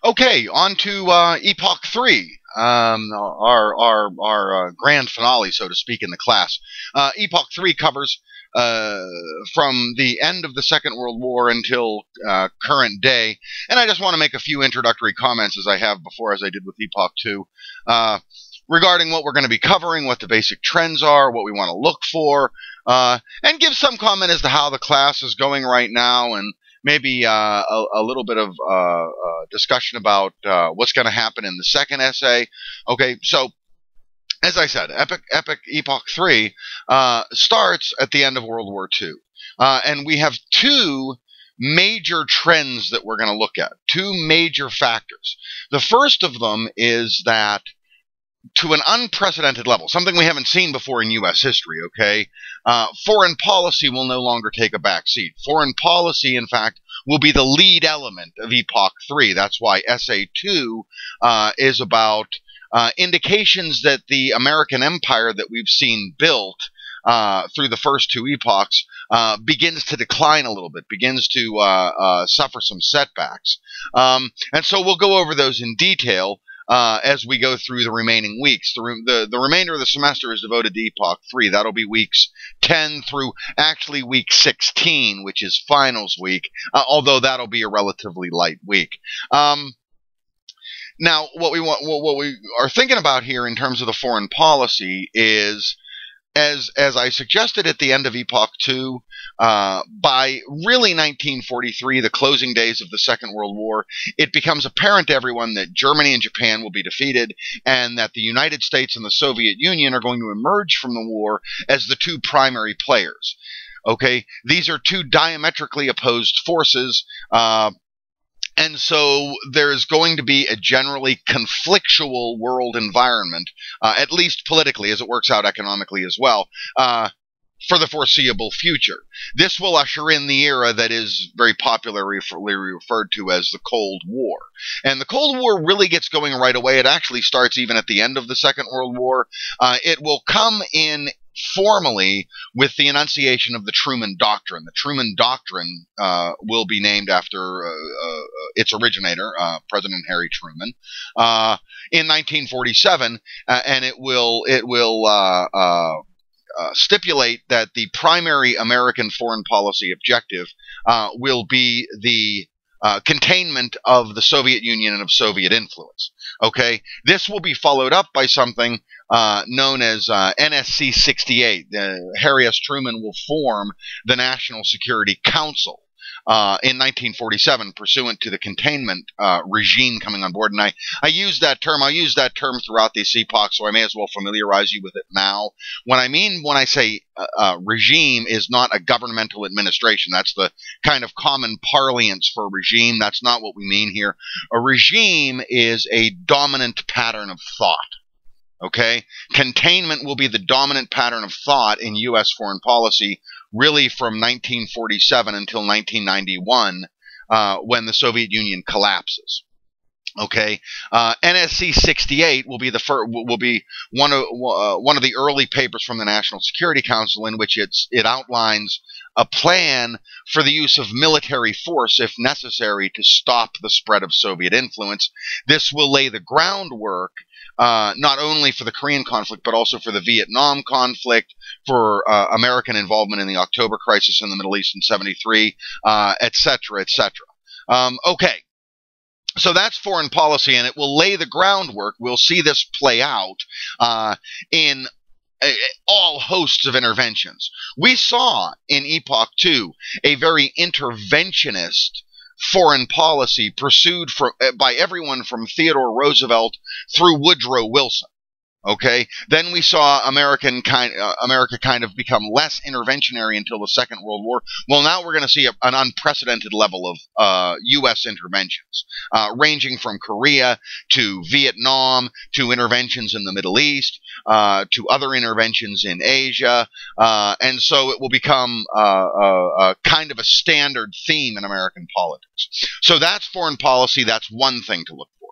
Okay, on to Epoch III, our grand finale, so to speak, in the class. Epoch III covers from the end of the Second World War until current day, and I just want to make a few introductory comments, as I have before, as I did with Epoch II, regarding what we're going to be covering, what the basic trends are, what we want to look for, and give some comment as to how the class is going right now, and maybe a little bit of discussion about what's going to happen in the second essay. Okay, so as I said, Epoch III starts at the end of World War II. And we have two major trends that we're going to look at, two major factors. The first of them is that to an unprecedented level, something we haven't seen before in U.S. history, okay? Foreign policy will no longer take a back seat. Foreign policy, in fact, will be the lead element of Epoch III. That's why Essay 2 is about indications that the American empire that we've seen built through the first two epochs begins to decline a little bit, begins to suffer some setbacks. And so we'll go over those in detail as we go through the remaining weeks. The remainder of the semester is devoted to Epoch III. That'll be weeks 10 through actually week 16, which is finals week, although that'll be a relatively light week. Now, what we are thinking about here in terms of the foreign policy is, as I suggested at the end of Epoch II, by really 1943, the closing days of the Second World War, it becomes apparent to everyone that Germany and Japan will be defeated, and that the United States and the Soviet Union are going to emerge from the war as the two primary players. Okay, these are two diametrically opposed forces. And so there's going to be a generally conflictual world environment, at least politically, as it works out economically as well, for the foreseeable future. This will usher in the era that is very popularly referred to as the Cold War. And the Cold War really gets going right away. It actually starts even at the end of the Second World War. It will come in formally with the enunciation of the Truman Doctrine. The Truman Doctrine will be named after its originator, President Harry Truman, in 1947, and it will stipulate that the primary American foreign policy objective will be the containment of the Soviet Union and of Soviet influence. Okay, this will be followed up by something known as NSC 68. Harry S. Truman will form the National Security Council in 1947, pursuant to the containment regime coming on board. And I use that term. I'll use that term throughout this epoch, so I may as well familiarize you with it now. When I say regime is not a governmental administration. That's the kind of common parlance for regime. That's not what we mean here. A regime is a dominant pattern of thought. Okay? Containment will be the dominant pattern of thought in U.S. foreign policy, really from 1947 until 1991, when the Soviet Union collapses. Okay, NSC 68 will be one of the early papers from the National Security Council, in which it outlines a plan for the use of military force, if necessary, to stop the spread of Soviet influence. This will lay the groundwork not only for the Korean conflict, but also for the Vietnam conflict, for American involvement in the October crisis in the Middle East in '73, etc., etc. Okay. So that's foreign policy, and it will lay the groundwork. We'll see this play out in all hosts of interventions. We saw in Epoch II a very interventionist foreign policy pursued by everyone from Theodore Roosevelt through Woodrow Wilson. Okay, then we saw America kind of become less interventionary until the Second World War. Well, now we're going to see an unprecedented level of U.S. interventions, ranging from Korea to Vietnam to interventions in the Middle East to other interventions in Asia, and so it will become a kind of a standard theme in American politics. So that's foreign policy. That's one thing to look for.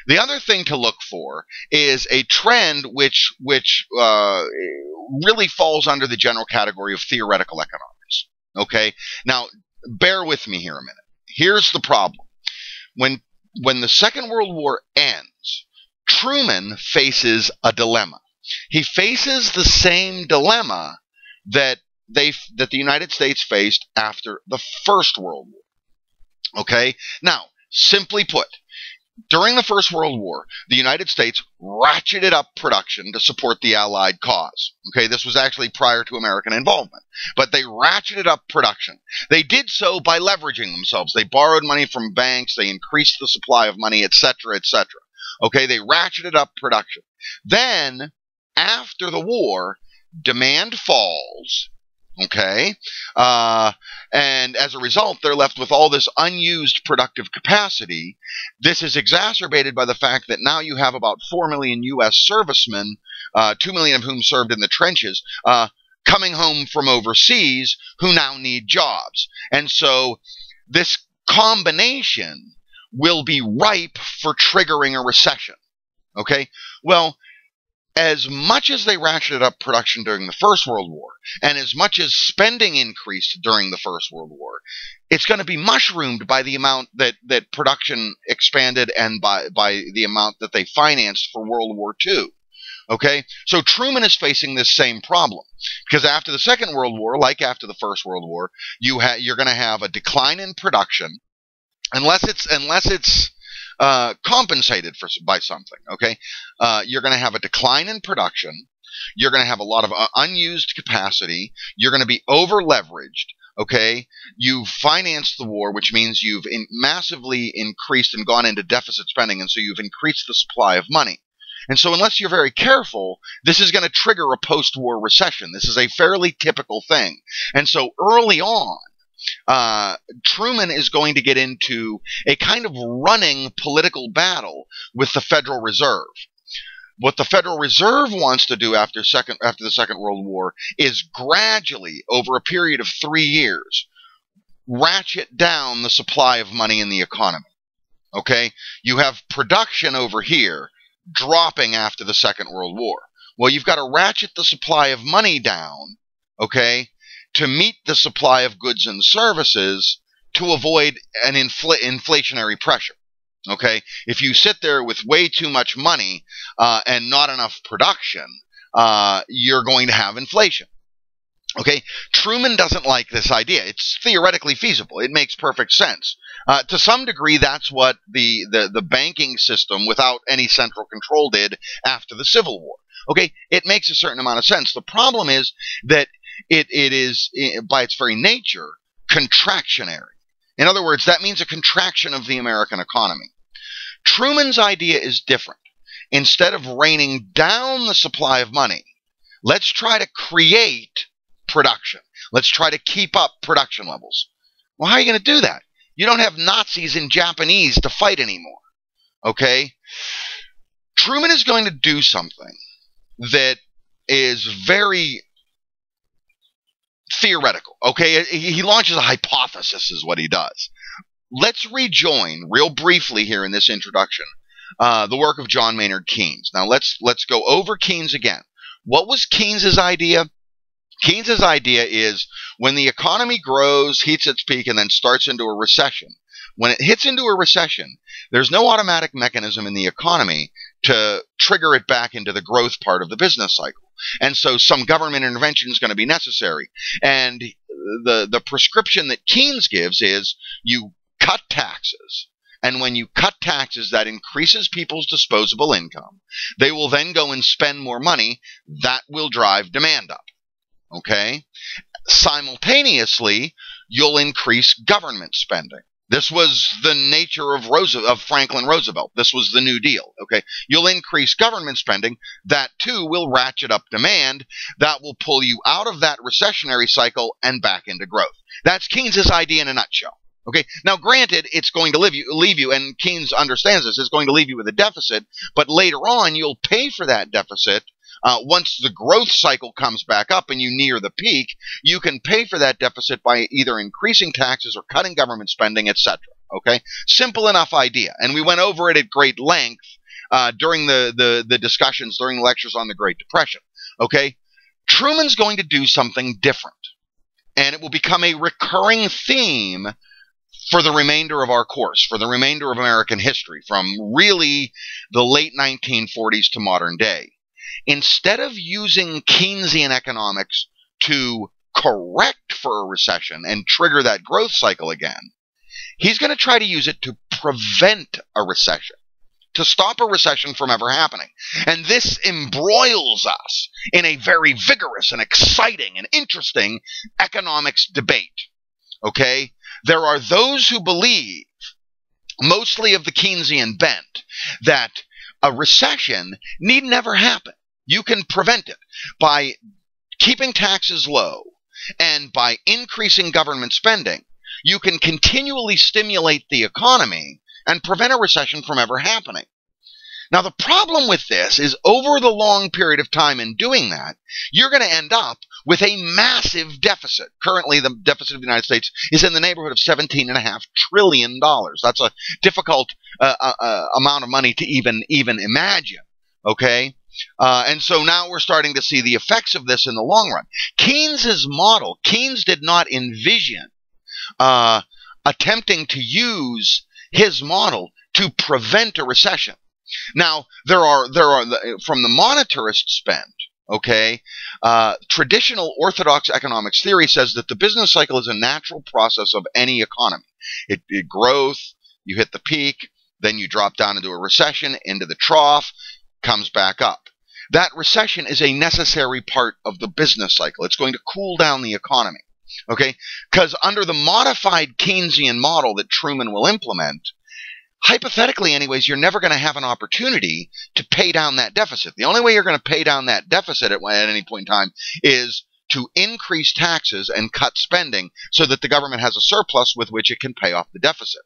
The other thing to look for is a trend which really falls under the general category of theoretical economics. Okay? Now, bear with me here a minute. Here's the problem. When when the Second World War ends, Truman faces a dilemma. He faces the same dilemma that the United States faced after the First World War. Okay? Now, simply put, during the First World War, the United States ratcheted up production to support the Allied cause. Okay, this was actually prior to American involvement, but they ratcheted up production. They did so by leveraging themselves. They borrowed money from banks, they increased the supply of money, etc., etc. Okay, they ratcheted up production. Then, after the war, demand falls. Okay, and as a result, they're left with all this unused productive capacity. This is exacerbated by the fact that now you have about 4 million U.S. servicemen, 2 million of whom served in the trenches, coming home from overseas who now need jobs. And so this combination will be ripe for triggering a recession. Okay, well, as much as they ratcheted up production during the First World War, and as much as spending increased during the First World War, it's going to be mushroomed by the amount that production expanded and by the amount that they financed for World War II. Okay? So Truman is facing this same problem. Because after the Second World War, like after the First World War, you're going to have a decline in production, unless it's compensated by something. Okay, you're going to have a decline in production. You're going to have a lot of unused capacity. You're going to be over leveraged. Okay, you've financed the war, which means you've massively increased and gone into deficit spending, and so you've increased the supply of money. And so unless you're very careful, this is going to trigger a post-war recession. This is a fairly typical thing. And so early on, Truman is going to get into a kind of running political battle with the Federal Reserve. What the Federal Reserve wants to do after the Second World War is gradually, over a period of 3 years, ratchet down the supply of money in the economy. Okay? You have production over here dropping after the Second World War. Well, you've got to ratchet the supply of money down, okay, to meet the supply of goods and services to avoid an inflationary pressure. Okay, if you sit there with way too much money and not enough production, you're going to have inflation. Okay, Truman doesn't like this idea. It's theoretically feasible. It makes perfect sense. To some degree, that's what the banking system without any central control did after the Civil War. Okay, it makes a certain amount of sense. The problem is that it is, by its very nature, contractionary. In other words, that means a contraction of the American economy. Truman's idea is different. Instead of raining down the supply of money, let's try to create production. Let's try to keep up production levels. Well, how are you going to do that? You don't have Nazis and Japanese to fight anymore. Okay? Truman is going to do something that is very theoretical. Okay? He launches a hypothesis is what he does. Let's rejoin real briefly here in this introduction the work of John Maynard Keynes. Now let's go over Keynes again. What was Keynes's idea? Keynes's idea is when the economy grows, hits its peak, and then starts into a recession. When it hits into a recession, there's no automatic mechanism in the economy to trigger it back into the growth part of the business cycle. And so some government intervention is going to be necessary. And the prescription that Keynes gives is you cut taxes. And when you cut taxes, that increases people's disposable income. They will then go and spend more money. That will drive demand up. Okay? Simultaneously, you'll increase government spending. This was the nature of Franklin Roosevelt. This was the New Deal. Okay? You'll increase government spending. That, too, will ratchet up demand. That will pull you out of that recessionary cycle and back into growth. That's Keynes's idea in a nutshell. Okay, now granted, it's going to leave you, and Keynes understands this, it's going to leave you with a deficit, but later on you'll pay for that deficit. Once the growth cycle comes back up and you near the peak, you can pay for that deficit by either increasing taxes or cutting government spending, etc. Okay, simple enough idea, and we went over it at great length during the discussions, during lectures on the Great Depression. Okay, Truman's going to do something different, and it will become a recurring theme for the remainder of our course, for the remainder of American history, from really the late 1940s to modern day. Instead of using Keynesian economics to correct for a recession and trigger that growth cycle again, he's going to try to use it to prevent a recession, to stop a recession from ever happening. And this embroils us in a very vigorous and exciting and interesting economics debate. Okay? There are those who believe, mostly of the Keynesian bent, that a recession need never happen. You can prevent it by keeping taxes low and by increasing government spending. You can continually stimulate the economy and prevent a recession from ever happening. Now, the problem with this is over the long period of time in doing that, you're going to end up with a massive deficit. Currently, the deficit of the United States is in the neighborhood of $17.5 trillion. That's a difficult amount of money to even imagine, okay? And so now we're starting to see the effects of this in the long run. Keynes's model, Keynes did not envision attempting to use his model to prevent a recession. Now, there are from the monetarists' bent, okay, traditional orthodox economics theory says that the business cycle is a natural process of any economy. It growth, you hit the peak, then you drop down into a recession, into the trough, comes back up. That recession is a necessary part of the business cycle. It's going to cool down the economy, okay? Because under the modified Keynesian model that Truman will implement, hypothetically anyways, you're never going to have an opportunity to pay down that deficit. The only way you're going to pay down that deficit at any point in time is to increase taxes and cut spending so that the government has a surplus with which it can pay off the deficit.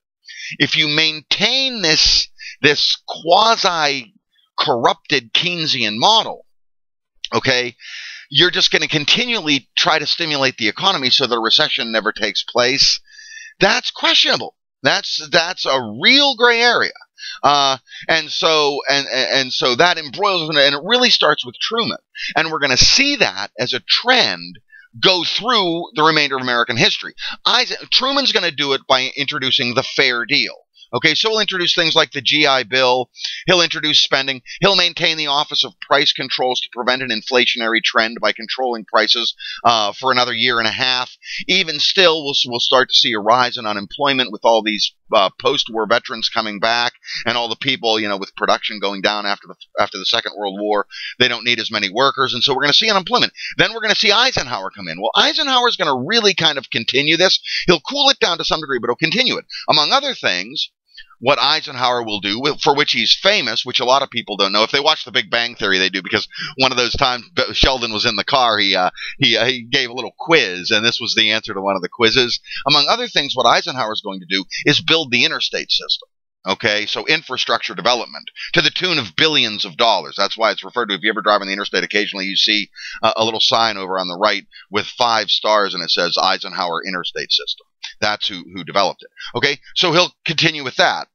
If you maintain this quasi-corrupted Keynesian model, okay, you're just going to continually try to stimulate the economy so the recession never takes place. That's questionable. That's a real gray area. And so that embroils, and it really starts with Truman. And we're going to see that as a trend go through the remainder of American history. Truman's going to do it by introducing the fair deal. Okay, so he'll introduce things like the GI Bill. He'll introduce spending. He'll maintain the Office of Price Controls to prevent an inflationary trend by controlling prices for another year and a half. Even still, we'll start to see a rise in unemployment with all these post-war veterans coming back and all the people, with production going down after the Second World War. They don't need as many workers, and so we're going to see unemployment. Then we're going to see Eisenhower come in. Well, Eisenhower's going to really kind of continue this. He'll cool it down to some degree, but he'll continue it. Among other things, what Eisenhower will do, for which he's famous, which a lot of people don't know. If they watch The Big Bang Theory, they do, because one of those times Sheldon was in the car, he gave a little quiz, and this was the answer to one of the quizzes. Among other things, what Eisenhower's going to do is build the interstate system. Okay, so infrastructure development to the tune of billions of dollars. That's why it's referred to. If you ever drive on the interstate, occasionally you see a little sign over on the right with 5 stars, and it says Eisenhower Interstate System. That's who developed it. Okay, so he'll continue with that.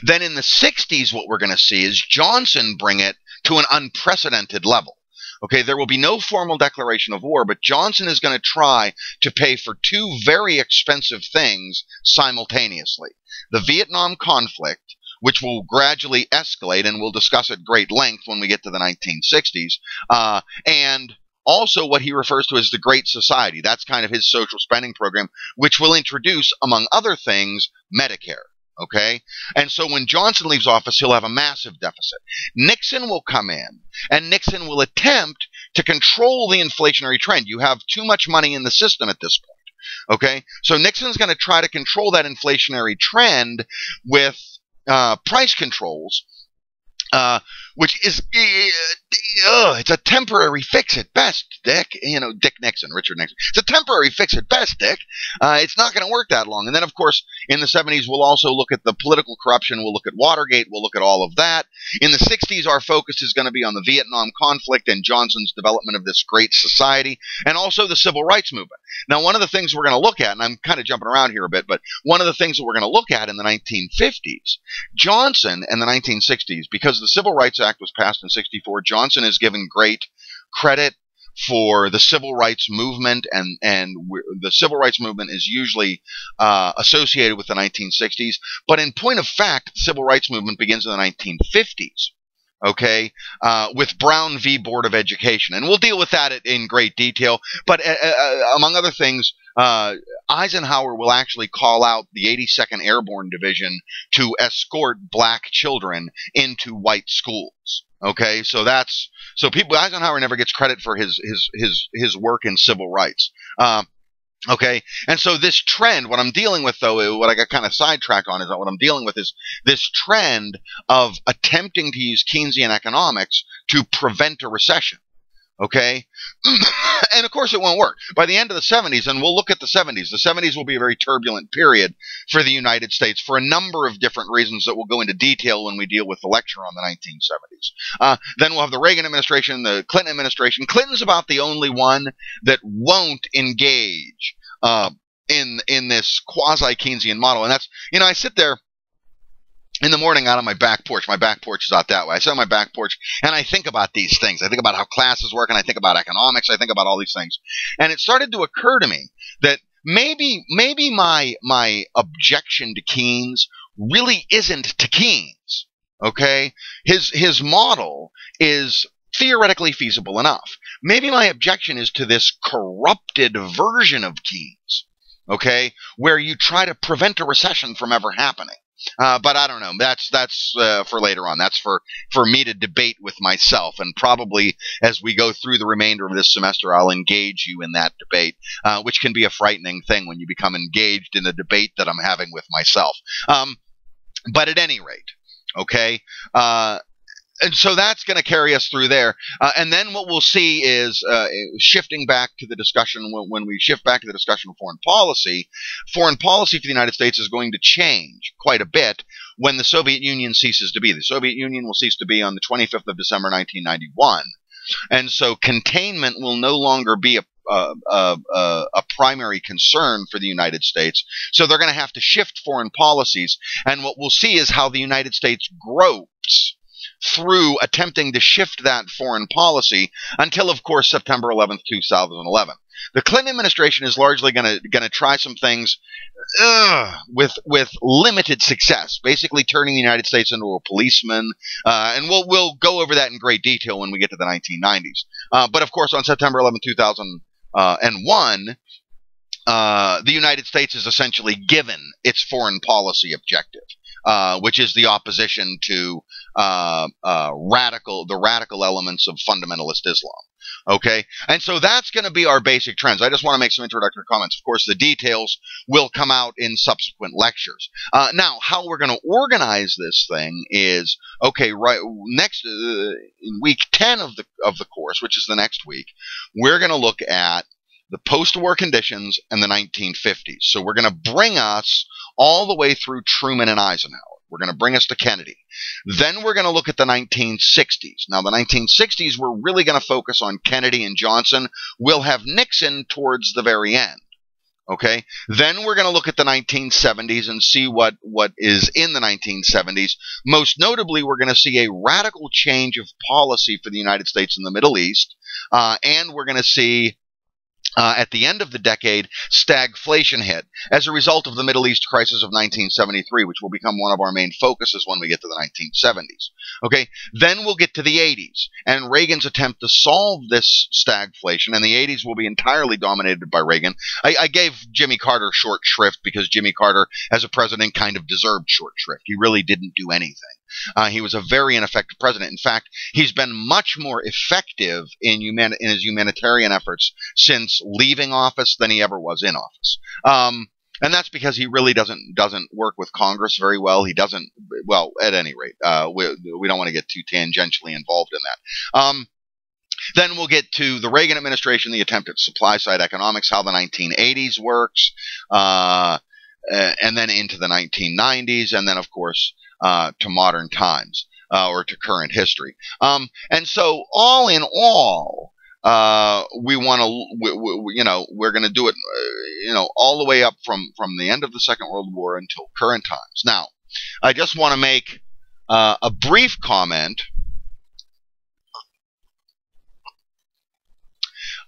Then in the 60s, what we're going to see is Johnson bring it to an unprecedented level. Okay, there will be no formal declaration of war, but Johnson is going to try to pay for 2 very expensive things simultaneously. The Vietnam conflict, which will gradually escalate, and we'll discuss at great length when we get to the 1960s, and also what he refers to as the Great Society. That's kind of his social spending program, which will introduce, among other things, Medicare. Okay? And so when Johnson leaves office, he'll have a massive deficit. Nixon will come in, and Nixon will attempt to control the inflationary trend. You have too much money in the system at this point. Okay? So Nixon's going to try to control that inflationary trend with price controls, which is it's a temporary fix at best, Dick. Dick Nixon, Richard Nixon. It's a temporary fix at best, Dick. It's not going to work that long. And then, of course, in the 70s, we'll also look at the political corruption. We'll look at Watergate. We'll look at all of that. In the 60s, our focus is going to be on the Vietnam conflict and Johnson's development of this great society, and also the civil rights movement. Now, one of the things we're going to look at, and I'm kind of jumping around here a bit, but one of the things that we're going to look at in the 1950s, Johnson in the 1960s, because the Civil Rights Act was passed in 64, Johnson is given great credit for the civil rights movement, and the civil rights movement is usually associated with the 1960s. But in point of fact, the civil rights movement begins in the 1950s. Okay, with Brown v. Board of Education, and we'll deal with that in great detail. But among other things, Eisenhower will actually call out the 82nd Airborne Division to escort black children into white schools. Okay, so Eisenhower never gets credit for his work in civil rights. Okay, and so this trend, what I'm dealing with, though, what I got kind of sidetracked on, is that what I'm dealing with is this trend of attempting to use Keynesian economics to prevent a recession. Okay, and of course it won't work. By the end of the 70s, and we'll look at the 70s will be a very turbulent period for the United States for a number of different reasons that we'll go into detail when we deal with the lecture on the 1970s. Then we'll have the Reagan administration, the Clinton administration. Clinton's about the only one that won't engage in this quasi-Keynesian model. And that's, I sit there in the morning out on my back porch. My back porch is out that way. I sit on my back porch and I think about these things. I think about how classes work, and I think about economics. I think about all these things. And it started to occur to me that maybe my objection to Keynes really isn't to Keynes. Okay? His model is theoretically feasible enough. Maybe my objection is to this corrupted version of Keynes. Okay? Where you try to prevent a recession from ever happening. But I don't know. That's for later on. That's for me to debate with myself. And probably as we go through the remainder of this semester, I'll engage you in that debate, which can be a frightening thing when you become engaged in a debate that I'm having with myself. But at any rate, okay. And so that's going to carry us through there. And then what we'll see is shifting back to the discussion, when we shift back to the discussion of foreign policy for the United States is going to change quite a bit when the Soviet Union ceases to be. The Soviet Union will cease to be on the 25th of December, 1991. And so containment will no longer be a primary concern for the United States. So they're going to have to shift foreign policies. And what we'll see is how the United States gropes through attempting to shift that foreign policy until, of course, September 11th, 2011. The Clinton administration is largely going to try some things with limited success, basically turning the United States into a policeman, and we'll go over that in great detail when we get to the 1990s. But of course, on September 11th, 2001, the United States is essentially given its foreign policy objective, which is the opposition to the radical elements of fundamentalist Islam. Okay, and so that's going to be our basic trends. I just want to make some introductory comments. Of course, the details will come out in subsequent lectures. Now, how we're going to organize this thing is, okay, right next in week 10 of the course, which is the next week, we're going to look at the post-war conditions and the 1950s. So we're going to bring us all the way through Truman and Eisenhower. We're going to bring us to Kennedy. Then we're going to look at the 1960s. Now, the 1960s, we're really going to focus on Kennedy and Johnson. We'll have Nixon towards the very end. Okay? Then we're going to look at the 1970s and see what is in the 1970s. Most notably, we're going to see a radical change of policy for the United States in the Middle East. And we're going to see at the end of the decade, stagflation hit as a result of the Middle East crisis of 1973, which will become one of our main focuses when we get to the 1970s. Okay, then we'll get to the 80s, and Reagan's attempt to solve this stagflation, and the 80s will be entirely dominated by Reagan. I gave Jimmy Carter short shrift because Jimmy Carter, as a president, kind of deserved short shrift. He really didn't do anything. He was a very ineffective president. In fact, he's been much more effective in his humanitarian efforts since leaving office than he ever was in office. And that's because he really doesn't work with Congress very well. He doesn't, well, at any rate, we don't want to get too tangentially involved in that. Then we'll get to the Reagan administration, the attempt at supply-side economics, how the 1980s works, and then into the 1990s, and then, of course, to modern times, or to current history. And so, all in all, we want to, we're going to do it, all the way up from the end of the Second World War until current times. Now, I just want to make a brief comment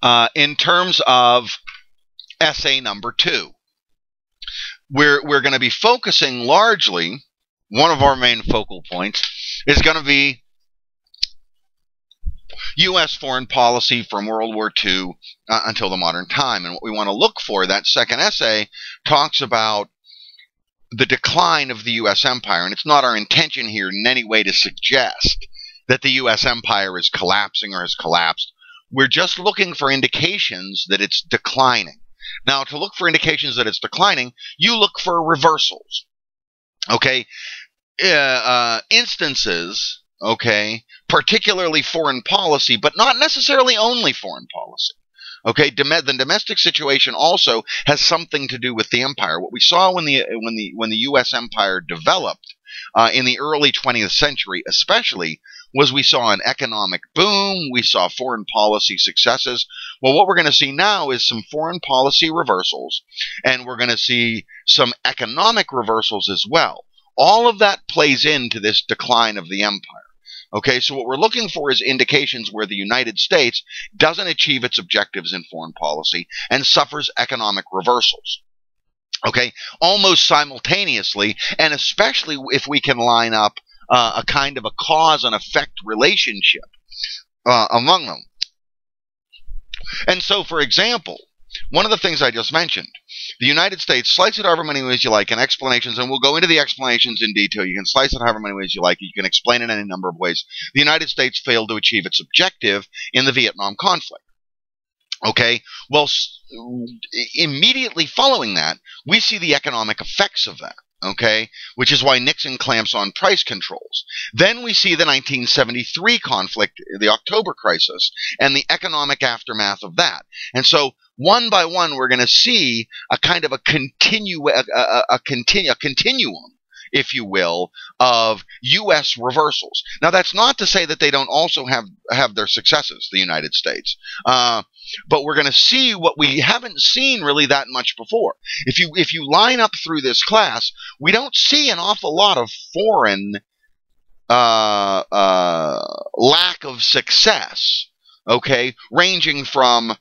In terms of essay number 2, we're going to be focusing largely, one of our main focal points is going to be U.S. foreign policy from World War II until the modern time. And what we want to look for, that second essay talks about the decline of the U.S. empire. And it's not our intention here in any way to suggest that the U.S. empire is collapsing or has collapsed. We're just looking for indications that it's declining. Now, to look for indications that it's declining, you look for reversals. Okay? Instances, okay, particularly foreign policy, but not necessarily only foreign policy. Okay, the domestic situation also has something to do with the empire. What we saw when the U.S. empire developed in the early 20th century, especially, was we saw an economic boom. We saw foreign policy successes. Well, what we're going to see now is some foreign policy reversals, and we're going to see some economic reversals as well. All of that plays into this decline of the empire. Okay, so what we're looking for is indications where the United States doesn't achieve its objectives in foreign policy and suffers economic reversals. Okay, almost simultaneously, and especially if we can line up a kind of a cause and effect relationship among them. And so, for example, one of the things I just mentioned, the United States, slice it however many ways you like, and explanations, and we'll go into the explanations in detail. You can slice it however many ways you like. You can explain it in any number of ways. The United States failed to achieve its objective in the Vietnam conflict. Okay, well, immediately following that, we see the economic effects of that. Okay, which is why Nixon clamps on price controls. Then we see the 1973 conflict, the October crisis, and the economic aftermath of that. And so, one by one, we're going to see a kind of a continuum, if you will, of U.S. reversals. Now, that's not to say that they don't also have their successes, the United States. But we're going to see what we haven't seen really that much before. If you line up through this class, we don't see an awful lot of foreign lack of success, okay, ranging from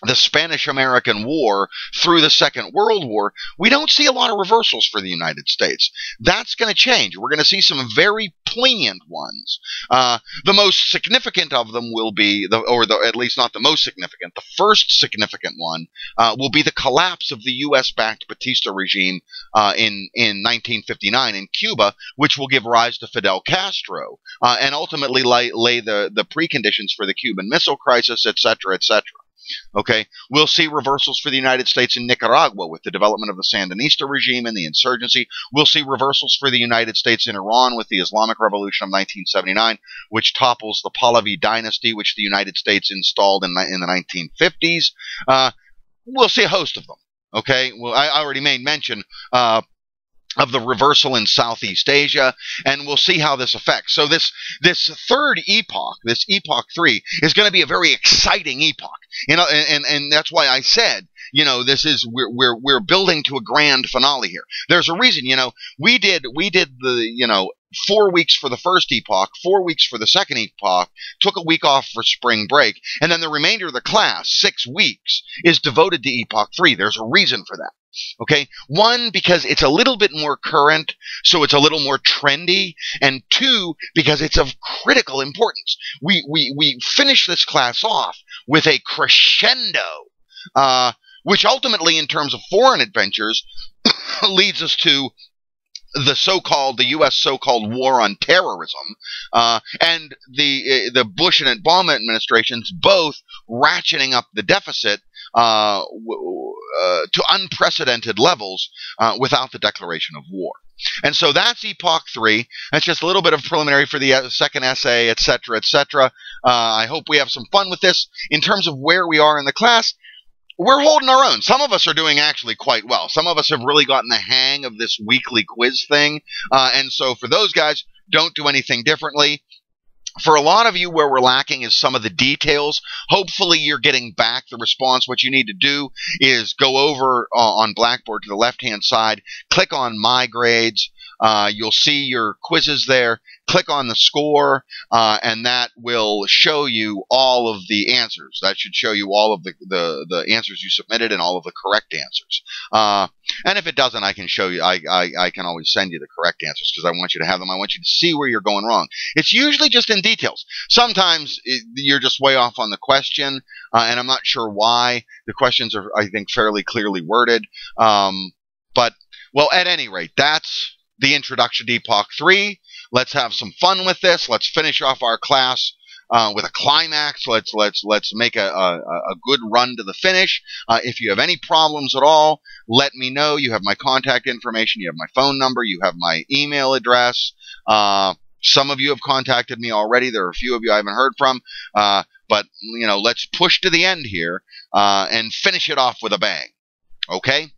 the Spanish-American War through the Second World War. We don't see a lot of reversals for the United States. That's going to change. We're going to see some very poignant ones. The most significant of them will be, at least not the most significant, the first significant one will be the collapse of the U.S.-backed Batista regime in 1959 in Cuba, which will give rise to Fidel Castro and ultimately lay the preconditions for the Cuban Missile Crisis, etc., etc. Okay, we'll see reversals for the United States in Nicaragua with the development of the Sandinista regime and the insurgency. We'll see reversals for the United States in Iran with the Islamic Revolution of 1979, which topples the Pahlavi dynasty, which the United States installed in the 1950s. We'll see a host of them. Okay, well, I already made mention of the reversal in Southeast Asia, and we'll see how this affects. So this third epoch, this Epoch III, is going to be a very exciting epoch. You know, and that's why I said, you know, this is we're building to a grand finale here. There's a reason, you know, we did the, you know, 4 weeks for the first epoch, 4 weeks for the second epoch, took a week off for spring break, and then the remainder of the class, 6 weeks, is devoted to Epoch III. There's a reason for that. Okay, one, because it's a little bit more current, so it's a little more trendy, and two, because it's of critical importance. We finish this class off with a crescendo, which ultimately, in terms of foreign adventures, leads us to the U.S. so-called war on terrorism, and the Bush and Obama administrations both ratcheting up the deficit to unprecedented levels without the declaration of war. And so that's Epoch III. That's just a little bit of preliminary for the second essay, etc., etc. I hope we have some fun with this. In terms of where we are in the class, we're holding our own. Some of us are doing actually quite well. Some of us have really gotten the hang of this weekly quiz thing. And so for those guys, don't do anything differently. For a lot of you, where we're lacking is some of the details. Hopefully you're getting back the response. What you need to do is go over on Blackboard to the left-hand side, click on My Grades, You'll see your quizzes there. Click on the score, and that will show you all of the answers. That should show you all of the answers you submitted and all of the correct answers. And if it doesn't, I can show you. I can always send you the correct answers because I want you to have them. I want you to see where you're going wrong. It's usually just in details. Sometimes you're just way off on the question, and I'm not sure why. The questions are, I think, fairly clearly worded. But, well, at any rate, that's the introduction to Epoch III. Let's have some fun with this. Let's finish off our class with a climax. Let's make a good run to the finish. If you have any problems at all, let me know. You have my contact information. You have my phone number. You have my email address. Some of you have contacted me already. There are a few of you I haven't heard from. But, let's push to the end here and finish it off with a bang. Okay?